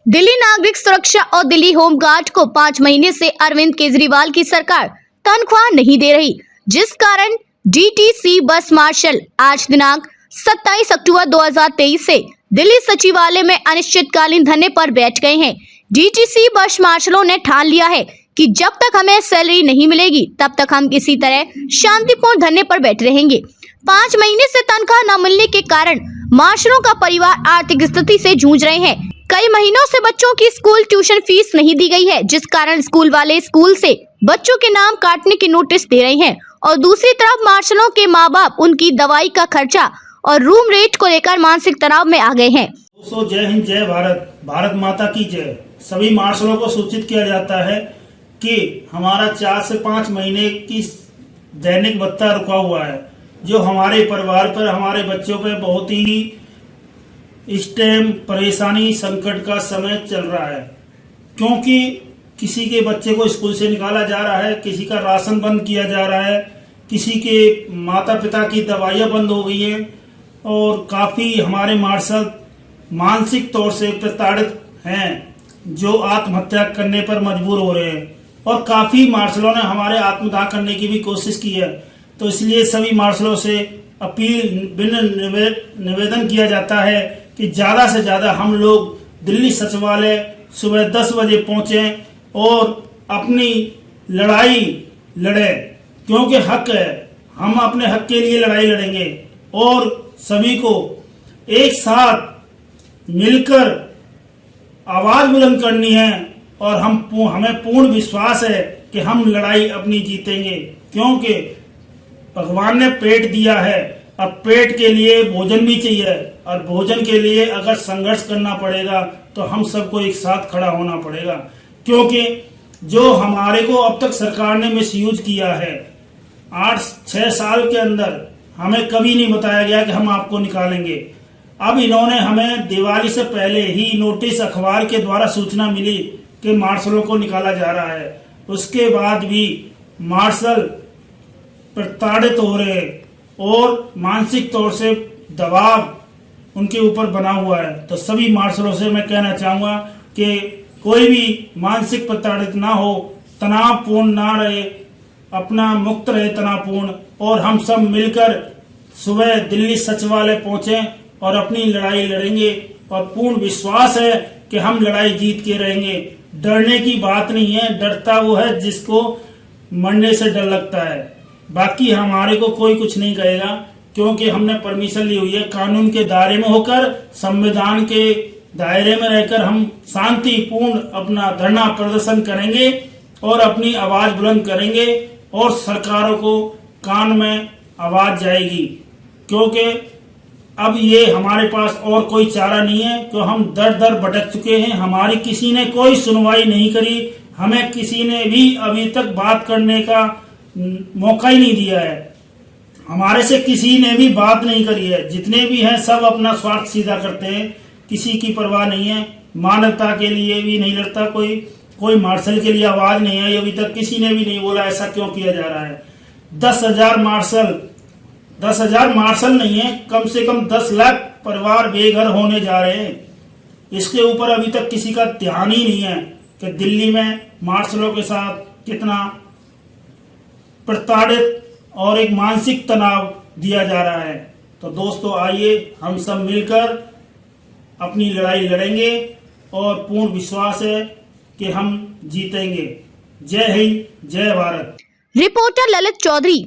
दिल्ली नागरिक सुरक्षा और दिल्ली होमगार्ड को 5 महीने से अरविंद केजरीवाल की सरकार तनख्वाह नहीं दे रही, जिस कारण डीटीसी बस मार्शल आज दिनांक 27 अक्टूबर 2023 से दिल्ली सचिवालय में अनिश्चितकालीन धरने पर बैठ गए हैं। डीटीसी बस मार्शलों ने ठान लिया है कि जब तक हमें सैलरी नहीं मिलेगी तब तक हम किसी तरह शांतिपूर्ण धरने पर बैठे रहेंगे। 5 महीने से तनख्वाह न मिलने के कारण मार्शलों का परिवार आर्थिक स्थिति से जूझ रहे हैं। कई महीनों से बच्चों की स्कूल ट्यूशन फीस नहीं दी गई है, जिस कारण स्कूल वाले स्कूल से बच्चों के नाम काटने की नोटिस दे रहे हैं और दूसरी तरफ मार्शलों के माँ बाप उनकी दवाई का खर्चा और रूम रेट को लेकर मानसिक तनाव में आ गए हैं। दोस्तों, जय हिंद, जय भारत, भारत माता की जय। सभी मार्शलों को सूचित किया जाता है कि हमारा 4 से 5 महीने की दैनिक भत्ता रुका हुआ है, जो हमारे परिवार पर, हमारे बच्चों पर बहुत ही इस टाइम परेशानी संकट का समय चल रहा है। क्योंकि किसी के बच्चे को स्कूल से निकाला जा रहा है, किसी का राशन बंद किया जा रहा है, किसी के माता पिता की दवाइयाँ बंद हो गई हैं और काफ़ी हमारे मार्शल मानसिक तौर से प्रताड़ित हैं, जो आत्महत्या करने पर मजबूर हो रहे हैं और काफ़ी मार्शलों ने हमारे आत्मदाह करने की भी कोशिश की है। तो इसलिए सभी मार्शलों से निवेदन किया जाता है कि ज़्यादा से ज़्यादा हम लोग दिल्ली सचिवालय सुबह 10 बजे पहुँचें और अपनी लड़ाई लड़ें, क्योंकि हक है, हम अपने हक के लिए लड़ाई लड़ेंगे और सभी को एक साथ मिलकर आवाज़ बुलंद करनी है और हमें पूर्ण विश्वास है कि हम लड़ाई अपनी जीतेंगे, क्योंकि भगवान ने पेट दिया है। अब पेट के लिए भोजन भी चाहिए और भोजन के लिए अगर संघर्ष करना पड़ेगा तो हम सबको एक साथ खड़ा होना पड़ेगा, क्योंकि जो हमारे को अब तक सरकार ने मिसयूज किया है 8-6 साल के अंदर, हमें कभी नहीं बताया गया कि हम आपको निकालेंगे। अब इन्होंने हमें दिवाली से पहले ही नोटिस अखबार के द्वारा सूचना मिली कि मार्शलों को निकाला जा रहा है, उसके बाद भी मार्शल प्रताड़ित हो रहे और मानसिक तौर से दबाव उनके ऊपर बना हुआ है। तो सभी मार्शलों से मैं कहना चाहूँगा कि कोई भी मानसिक प्रताड़ित ना हो, तनावपूर्ण ना रहे, अपना मुक्त रहे तनावपूर्ण, और हम सब मिलकर सुबह दिल्ली सचिवालय पहुँचें और अपनी लड़ाई लड़ेंगे और पूर्ण विश्वास है कि हम लड़ाई जीत के रहेंगे। डरने की बात नहीं है, डरता वो है जिसको मरने से डर लगता है। बाकी हमारे को कोई कुछ नहीं कहेगा, क्योंकि हमने परमिशन ली हुई है। कानून के दायरे में होकर, संविधान के दायरे में रहकर हम शांतिपूर्ण अपना धरना प्रदर्शन करेंगे और अपनी आवाज बुलंद करेंगे और सरकारों को कान में आवाज जाएगी, क्योंकि अब ये हमारे पास और कोई चारा नहीं है, क्यों हम दर दर भटक चुके हैं। हमारी किसी ने कोई सुनवाई नहीं करी, हमें किसी ने भी अभी तक बात करने का मौका ही नहीं दिया है, हमारे से किसी ने भी बात नहीं करी है। जितने भी हैं सब अपना स्वार्थ सीधा करते हैं, किसी की परवाह नहीं है, मानवता के लिए भी नहीं लड़ता कोई मार्शल के लिए आवाज नहीं है। अभी तक किसी ने भी नहीं बोला ऐसा क्यों किया जा रहा है। 10,000 मार्शल नहीं है, कम से कम 10 लाख परिवार बेघर होने जा रहे हैं। इसके ऊपर अभी तक किसी का ध्यान ही नहीं है कि दिल्ली में मार्शलों के साथ कितना प्रताड़ित और एक मानसिक तनाव दिया जा रहा है। तो दोस्तों, आइए हम सब मिलकर अपनी लड़ाई लड़ेंगे और पूर्ण विश्वास है कि हम जीतेंगे। जय हिंद, जय भारत। रिपोर्टर ललित चौधरी।